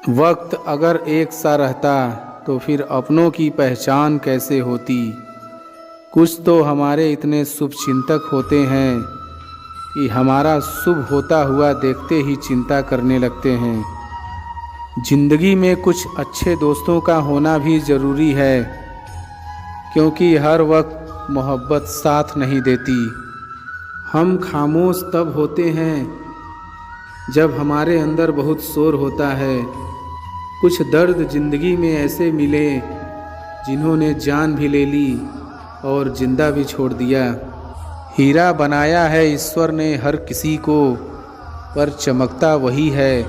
वक्त अगर एक सा रहता तो फिर अपनों की पहचान कैसे होती। कुछ तो हमारे इतने शुभ चिंतक होते हैं कि हमारा शुभ होता हुआ देखते ही चिंता करने लगते हैं। जिंदगी में कुछ अच्छे दोस्तों का होना भी ज़रूरी है, क्योंकि हर वक्त मोहब्बत साथ नहीं देती। हम खामोश तब होते हैं जब हमारे अंदर बहुत शोर होता है। कुछ दर्द जिंदगी में ऐसे मिले जिन्होंने जान भी ले ली और जिंदा भी छोड़ दिया। हीरा बनाया है ईश्वर ने हर किसी को, पर चमकता वही है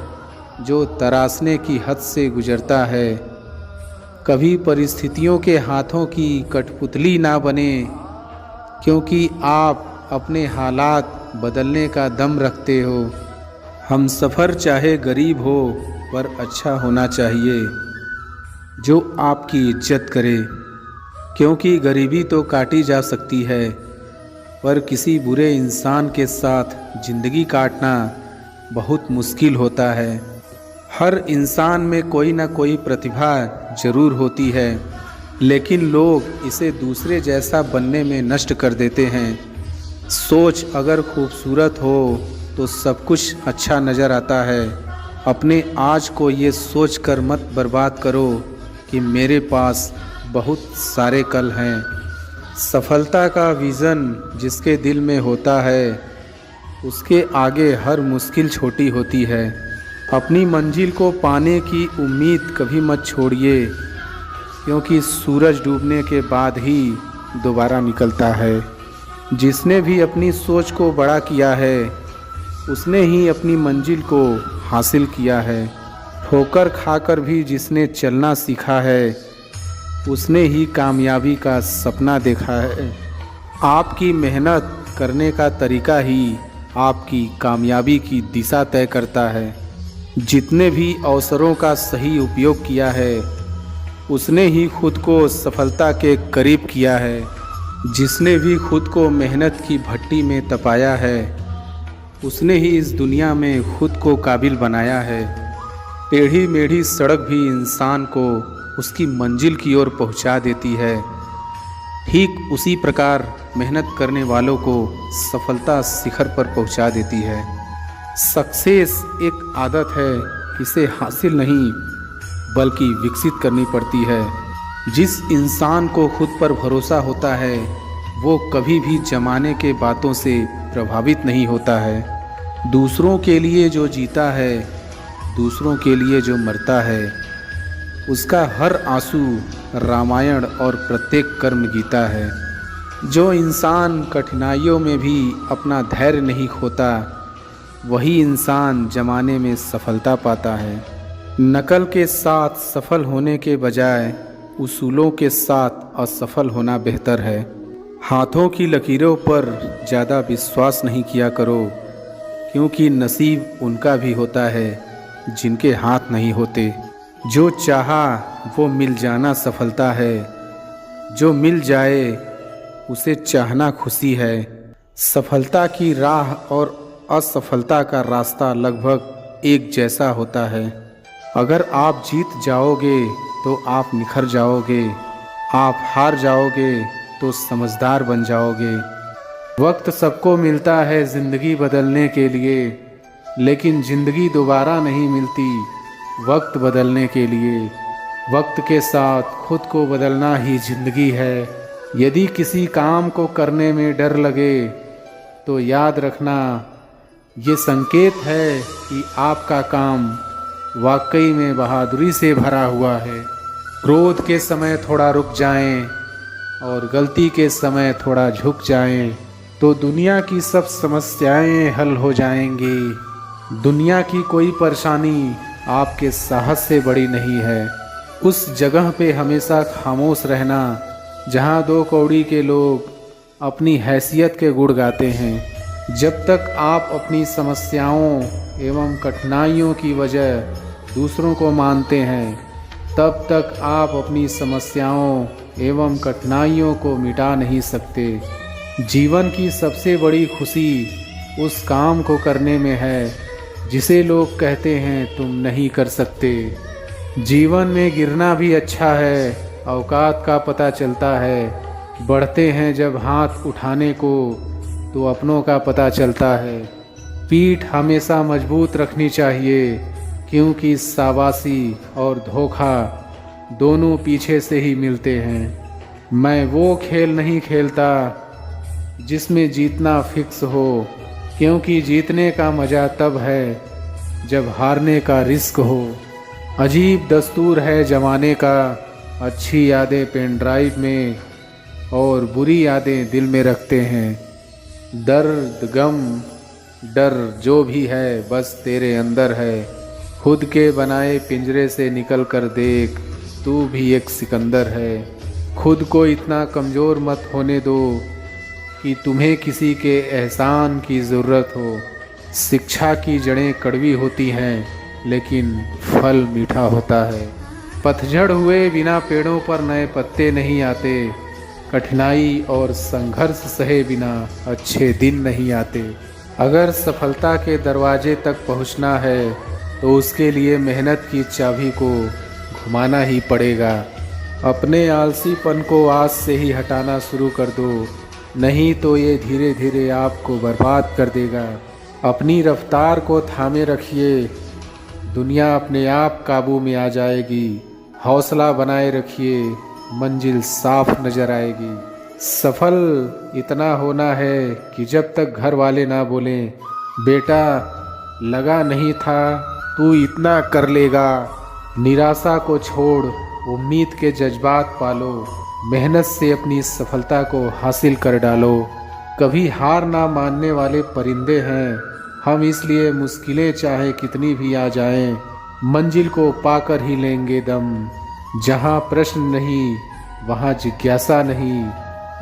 जो तराशने की हद से गुजरता है। कभी परिस्थितियों के हाथों की कठपुतली ना बने, क्योंकि आप अपने हालात बदलने का दम रखते हो। हम सफ़र चाहे गरीब हो पर अच्छा होना चाहिए, जो आपकी इज्जत करे। क्योंकि गरीबी तो काटी जा सकती है, पर किसी बुरे इंसान के साथ ज़िंदगी काटना बहुत मुश्किल होता है। हर इंसान में कोई ना कोई प्रतिभा ज़रूर होती है, लेकिन लोग इसे दूसरे जैसा बनने में नष्ट कर देते हैं। सोच अगर खूबसूरत हो तो सब कुछ अच्छा नज़र आता है। अपने आज को ये सोच कर मत बर्बाद करो कि मेरे पास बहुत सारे कल हैं। सफलता का विज़न जिसके दिल में होता है, उसके आगे हर मुश्किल छोटी होती है। अपनी मंजिल को पाने की उम्मीद कभी मत छोड़िए, क्योंकि सूरज डूबने के बाद ही दोबारा निकलता है। जिसने भी अपनी सोच को बड़ा किया है, उसने ही अपनी मंजिल को हासिल किया है। ठोकर खाकर भी जिसने चलना सीखा है, उसने ही कामयाबी का सपना देखा है। आपकी मेहनत करने का तरीका ही आपकी कामयाबी की दिशा तय करता है। जितने भी अवसरों का सही उपयोग किया है, उसने ही खुद को सफलता के करीब किया है। जिसने भी खुद को मेहनत की भट्टी में तपाया है, उसने ही इस दुनिया में खुद को काबिल बनाया है। टेढ़ी मेढ़ी सड़क भी इंसान को उसकी मंजिल की ओर पहुंचा देती है। ठीक उसी प्रकार मेहनत करने वालों को सफलता शिखर पर पहुंचा देती है। सक्सेस एक आदत है, इसे हासिल नहीं बल्कि विकसित करनी पड़ती है। जिस इंसान को खुद पर भरोसा होता है, वो कभी भी ज़माने के बातों से प्रभावित नहीं होता है। दूसरों के लिए जो जीता है, दूसरों के लिए जो मरता है, उसका हर आंसू रामायण और प्रत्येक कर्म गीता है। जो इंसान कठिनाइयों में भी अपना धैर्य नहीं खोता, वही इंसान ज़माने में सफलता पाता है। नकल के साथ सफल होने के बजाय उसूलों के साथ असफल होना बेहतर है। हाथों की लकीरों पर ज़्यादा विश्वास नहीं किया करो, क्योंकि नसीब उनका भी होता है जिनके हाथ नहीं होते। जो चाहा वो मिल जाना सफलता है, जो मिल जाए उसे चाहना खुशी है। सफलता की राह और असफलता का रास्ता लगभग एक जैसा होता है। अगर आप जीत जाओगे तो आप निखर जाओगे, आप हार जाओगे तो समझदार बन जाओगे। वक्त सबको मिलता है ज़िंदगी बदलने के लिए, लेकिन ज़िंदगी दोबारा नहीं मिलती वक्त बदलने के लिए। वक्त के साथ खुद को बदलना ही ज़िंदगी है। यदि किसी काम को करने में डर लगे तो याद रखना, ये संकेत है कि आपका काम वाकई में बहादुरी से भरा हुआ है। क्रोध के समय थोड़ा रुक जाएं और गलती के समय थोड़ा झुक जाएं, तो दुनिया की सब समस्याएं हल हो जाएंगी। दुनिया की कोई परेशानी आपके साहस से बड़ी नहीं है। उस जगह पे हमेशा खामोश रहना जहां दो कौड़ी के लोग अपनी हैसियत के गुण गाते हैं। जब तक आप अपनी समस्याओं एवं कठिनाइयों की वजह दूसरों को मानते हैं, तब तक आप अपनी समस्याओं एवं कठिनाइयों को मिटा नहीं सकते। जीवन की सबसे बड़ी खुशी उस काम को करने में है जिसे लोग कहते हैं तुम नहीं कर सकते। जीवन में गिरना भी अच्छा है, औकात का पता चलता है। बढ़ते हैं जब हाथ उठाने को तो अपनों का पता चलता है। पीठ हमेशा मजबूत रखनी चाहिए, क्योंकि शाबाशी और धोखा दोनों पीछे से ही मिलते हैं। मैं वो खेल नहीं खेलता जिसमें जीतना फिक्स हो, क्योंकि जीतने का मज़ा तब है जब हारने का रिस्क हो। अजीब दस्तूर है ज़माने का, अच्छी यादें पेन ड्राइव में और बुरी यादें दिल में रखते हैं। दर्द गम डर जो भी है बस तेरे अंदर है। खुद के बनाए पिंजरे से निकल कर देख, तू भी एक सिकंदर है। खुद को इतना कमज़ोर मत होने दो कि तुम्हें किसी के एहसान की ज़रूरत हो। शिक्षा की जड़ें कड़वी होती हैं, लेकिन फल मीठा होता है। पतझड़ हुए बिना पेड़ों पर नए पत्ते नहीं आते। कठिनाई और संघर्ष सहे बिना अच्छे दिन नहीं आते। अगर सफलता के दरवाजे तक पहुंचना है तो उसके लिए मेहनत की चाबी को घुमाना ही पड़ेगा। अपने आलसीपन को आज से ही हटाना शुरू कर दो, नहीं तो ये धीरे धीरे आपको बर्बाद कर देगा। अपनी रफ्तार को थामे रखिए, दुनिया अपने आप काबू में आ जाएगी। हौसला बनाए रखिए, मंजिल साफ नजर आएगी। सफल इतना होना है कि जब तक घर वाले ना बोलें बेटा लगा नहीं था तू इतना कर लेगा। निराशा को छोड़ उम्मीद के जज्बात पालो, मेहनत से अपनी सफलता को हासिल कर डालो। कभी हार ना मानने वाले परिंदे हैं हम, इसलिए मुश्किलें चाहे कितनी भी आ जाएं, मंजिल को पाकर ही लेंगे दम। जहाँ प्रश्न नहीं वहाँ जिज्ञासा नहीं,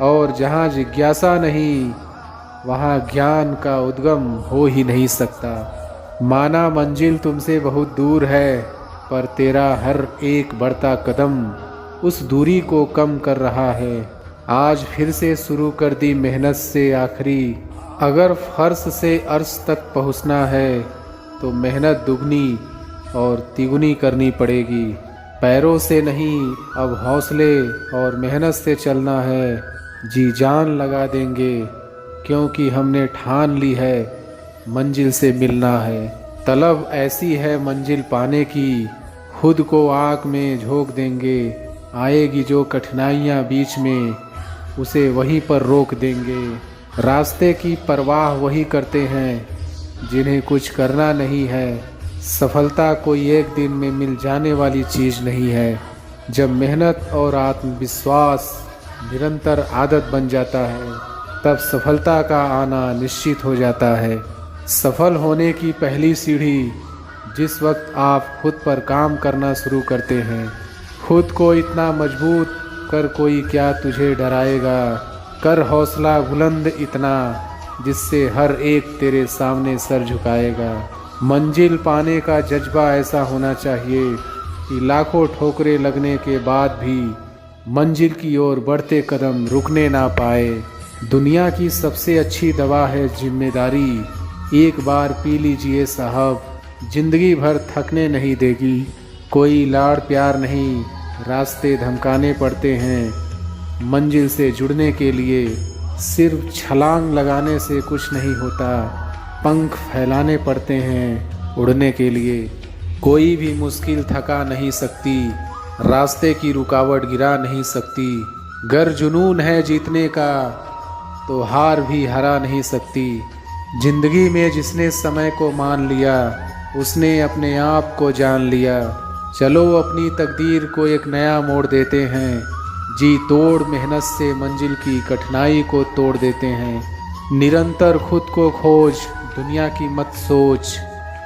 और जहाँ जिज्ञासा नहीं वहाँ ज्ञान का उद्गम हो ही नहीं सकता। माना मंजिल तुमसे बहुत दूर है, पर तेरा हर एक बढ़ता कदम उस दूरी को कम कर रहा है। आज फिर से शुरू कर दी मेहनत से आखिरी। अगर फर्श से अर्श तक पहुंचना है तो मेहनत दुगनी और तिगुनी करनी पड़ेगी। पैरों से नहीं अब हौसले और मेहनत से चलना है। जी जान लगा देंगे, क्योंकि हमने ठान ली है मंजिल से मिलना है। तलब ऐसी है मंजिल पाने की, खुद को आग में झोंक देंगे। आएगी जो कठिनाइयाँ बीच में, उसे वहीं पर रोक देंगे। रास्ते की परवाह वही करते हैं जिन्हें कुछ करना नहीं है। सफलता कोई एक दिन में मिल जाने वाली चीज़ नहीं है। जब मेहनत और आत्मविश्वास निरंतर आदत बन जाता है, तब सफलता का आना निश्चित हो जाता है। सफल होने की पहली सीढ़ी जिस वक्त आप खुद पर काम करना शुरू करते हैं। खुद को इतना मजबूत कर कोई क्या तुझे डराएगा। कर हौसला बुलंद इतना जिससे हर एक तेरे सामने सर झुकाएगा। मंजिल पाने का जज्बा ऐसा होना चाहिए कि लाखों ठोकरें लगने के बाद भी मंजिल की ओर बढ़ते कदम रुकने ना पाए। दुनिया की सबसे अच्छी दवा है जिम्मेदारी। एक बार पी लीजिए साहब, जिंदगी भर थकने नहीं देगी। कोई लाड़ प्यार नहीं, रास्ते धमकाने पड़ते हैं। मंजिल से जुड़ने के लिए सिर्फ छलांग लगाने से कुछ नहीं होता, पंख फैलाने पड़ते हैं उड़ने के लिए। कोई भी मुश्किल थका नहीं सकती, रास्ते की रुकावट गिरा नहीं सकती। गर जुनून है जीतने का तो हार भी हरा नहीं सकती। जिंदगी में जिसने समय को मान लिया उसने अपने आप को जान लिया। चलो अपनी तकदीर को एक नया मोड़ देते हैं। जी तोड़ मेहनत से मंजिल की कठिनाई को तोड़ देते हैं। निरंतर खुद को खोज, दुनिया की मत सोच।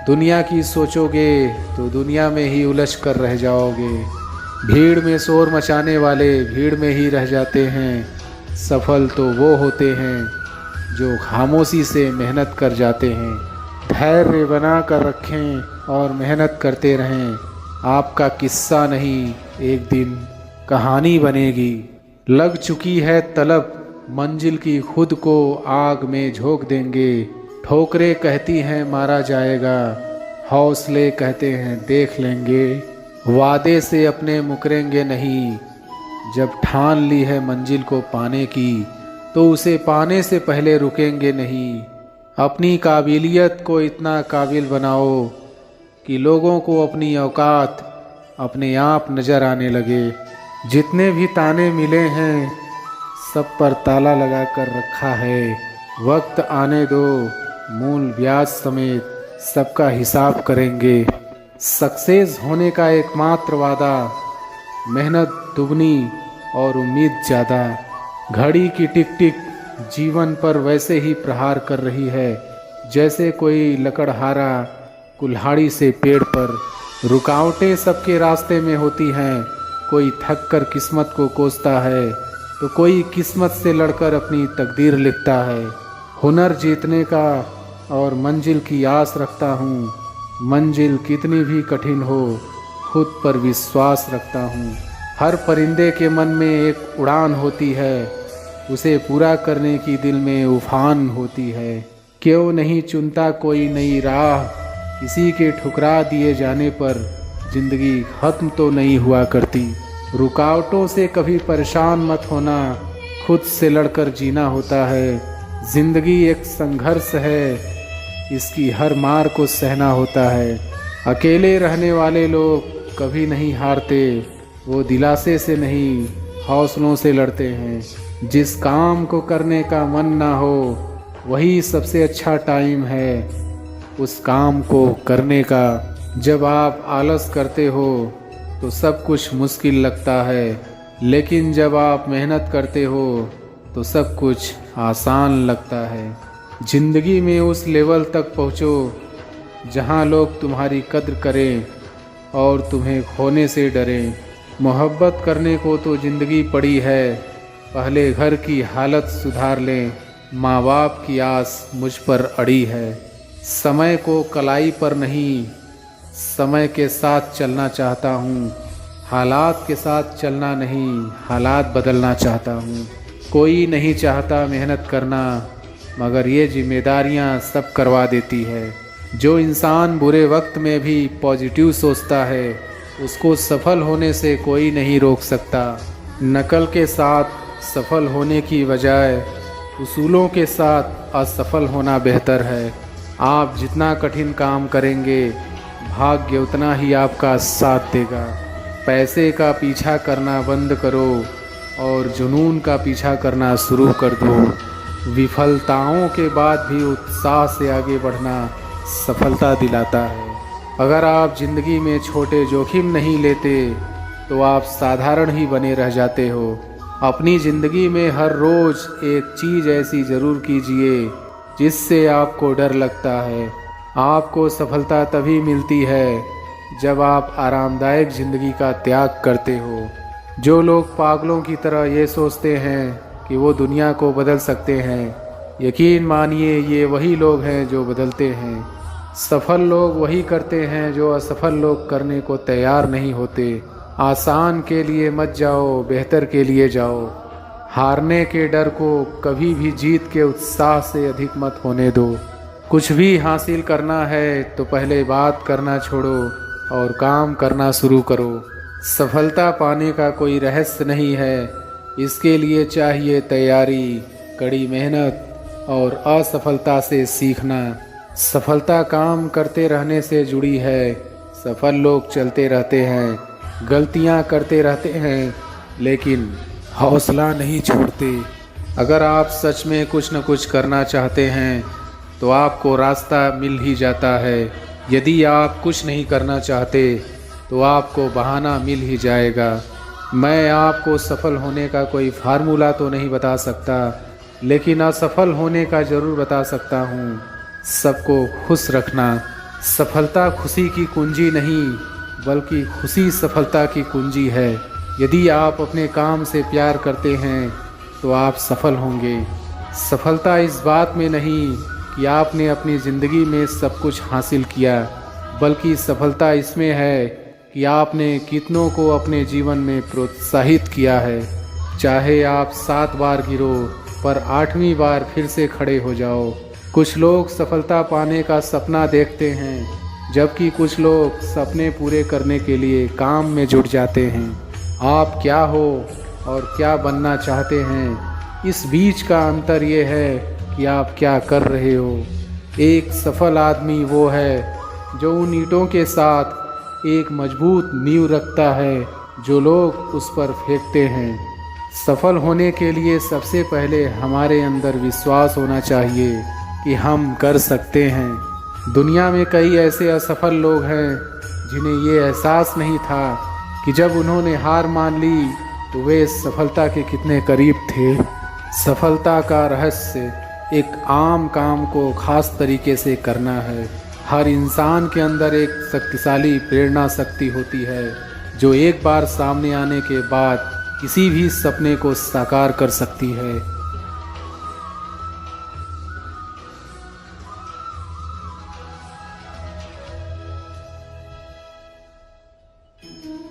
दुनिया की सोचोगे तो दुनिया में ही उलझ कर रह जाओगे। भीड़ में शोर मचाने वाले भीड़ में ही रह जाते हैं। सफल तो वो होते हैं जो खामोशी से मेहनत कर जाते हैं। धैर्य बना कर रखें और मेहनत करते रहें। आपका किस्सा नहीं, एक दिन कहानी बनेगी। लग चुकी है तलब मंजिल की, खुद को आग में झोंक देंगे। ठोकरें कहती हैं मारा जाएगा, हौसले कहते हैं देख लेंगे, वादे से अपने मुकरेंगे नहीं। जब ठान ली है मंजिल को पाने की, तो उसे पाने से पहले रुकेंगे नहीं। अपनी काबिलियत को इतना काबिल बनाओ कि लोगों को अपनी औकात अपने आप नज़र आने लगे। जितने भी ताने मिले हैं सब पर ताला लगा कर रखा है। वक्त आने दो, मूल ब्याज समेत सबका हिसाब करेंगे। सक्सेस होने का एकमात्र वादा, मेहनत दुगनी और उम्मीद ज़्यादा। घड़ी की टिक टिक जीवन पर वैसे ही प्रहार कर रही है जैसे कोई लकड़हारा कुल्हाड़ी से पेड़ पर। रुकावटें सबके रास्ते में होती हैं, कोई थक कर किस्मत को कोसता है तो कोई किस्मत से लड़कर अपनी तकदीर लिखता है। हुनर जीतने का और मंजिल की आस रखता हूँ। मंजिल कितनी भी कठिन हो, खुद पर विश्वास रखता हूँ। हर परिंदे के मन में एक उड़ान होती है, उसे पूरा करने की दिल में उफान होती है। क्यों नहीं चुनता कोई नई राह, किसी के ठुकरा दिए जाने पर जिंदगी खत्म तो नहीं हुआ करती। रुकावटों से कभी परेशान मत होना, खुद से लड़कर जीना होता है। जिंदगी एक संघर्ष है, इसकी हर मार को सहना होता है। अकेले रहने वाले लोग कभी नहीं हारते, वो दिलासे से नहीं हौसलों से लड़ते हैं। जिस काम को करने का मन ना हो वही सबसे अच्छा टाइम है उस काम को करने का। जब आप आलस करते हो तो सब कुछ मुश्किल लगता है, लेकिन जब आप मेहनत करते हो तो सब कुछ आसान लगता है। जिंदगी में उस लेवल तक पहुँचो जहाँ लोग तुम्हारी कद्र करें और तुम्हें खोने से डरें। मोहब्बत करने को तो ज़िंदगी पड़ी है, पहले घर की हालत सुधार लें। माँ बाप की आस मुझ पर अड़ी है। समय को कलाई पर नहीं, समय के साथ चलना चाहता हूँ। हालात के साथ चलना नहीं, हालात बदलना चाहता हूँ। कोई नहीं चाहता मेहनत करना, मगर ये जिम्मेदारियाँ सब करवा देती है। जो इंसान बुरे वक्त में भी पॉजिटिव सोचता है उसको सफल होने से कोई नहीं रोक सकता। नकल के साथ सफल होने की बजाय उसूलों के साथ असफल होना बेहतर है। आप जितना कठिन काम करेंगे भाग्य उतना ही आपका साथ देगा। पैसे का पीछा करना बंद करो और जुनून का पीछा करना शुरू कर दो। विफलताओं के बाद भी उत्साह से आगे बढ़ना सफलता दिलाता है। अगर आप जिंदगी में छोटे जोखिम नहीं लेते तो आप साधारण ही बने रह जाते हो। अपनी ज़िंदगी में हर रोज़ एक चीज़ ऐसी ज़रूर कीजिए जिससे आपको डर लगता है। आपको सफलता तभी मिलती है जब आप आरामदायक ज़िंदगी का त्याग करते हो। जो लोग पागलों की तरह ये सोचते हैं कि वो दुनिया को बदल सकते हैं, यकीन मानिए ये वही लोग हैं जो बदलते हैं। सफल लोग वही करते हैं जो असफल लोग करने को तैयार नहीं होते। आसान के लिए मत जाओ, बेहतर के लिए जाओ। हारने के डर को कभी भी जीत के उत्साह से अधिक मत होने दो। कुछ भी हासिल करना है तो पहले बात करना छोड़ो और काम करना शुरू करो। सफलता पाने का कोई रहस्य नहीं है, इसके लिए चाहिए तैयारी, कड़ी मेहनत और असफलता से सीखना। सफलता काम करते रहने से जुड़ी है। सफल लोग चलते रहते हैं, गलतियां करते रहते हैं, लेकिन हौसला नहीं छोड़ते। अगर आप सच में कुछ न कुछ करना चाहते हैं तो आपको रास्ता मिल ही जाता है। यदि आप कुछ नहीं करना चाहते तो आपको बहाना मिल ही जाएगा। मैं आपको सफल होने का कोई फार्मूला तो नहीं बता सकता, लेकिन असफल होने का ज़रूर बता सकता हूँ। सबको खुश रखना। सफलता खुशी की कुंजी नहीं, बल्कि खुशी सफलता की कुंजी है। यदि आप अपने काम से प्यार करते हैं तो आप सफल होंगे। सफलता इस बात में नहीं कि आपने अपनी ज़िंदगी में सब कुछ हासिल किया, बल्कि सफलता इसमें है कि आपने कितनों को अपने जीवन में प्रोत्साहित किया है। चाहे आप 7 बार गिरो पर 8वीं बार फिर से खड़े हो जाओ। कुछ लोग सफलता पाने का सपना देखते हैं जबकि कुछ लोग सपने पूरे करने के लिए काम में जुट जाते हैं। आप क्या हो और क्या बनना चाहते हैं, इस बीच का अंतर ये है कि आप क्या कर रहे हो। एक सफल आदमी वो है जो उन ईंटों के साथ एक मजबूत नींव रखता है जो लोग उस पर फेंकते हैं। सफल होने के लिए सबसे पहले हमारे अंदर विश्वास होना चाहिए कि हम कर सकते हैं। दुनिया में कई ऐसे असफल लोग हैं जिन्हें ये एहसास नहीं था कि जब उन्होंने हार मान ली तो वे सफलता के कितने करीब थे। सफलता का रहस्य एक आम काम को खास तरीके से करना है। हर इंसान के अंदर एक शक्तिशाली प्रेरणा शक्ति होती है जो एक बार सामने आने के बाद किसी भी सपने को साकार कर सकती है।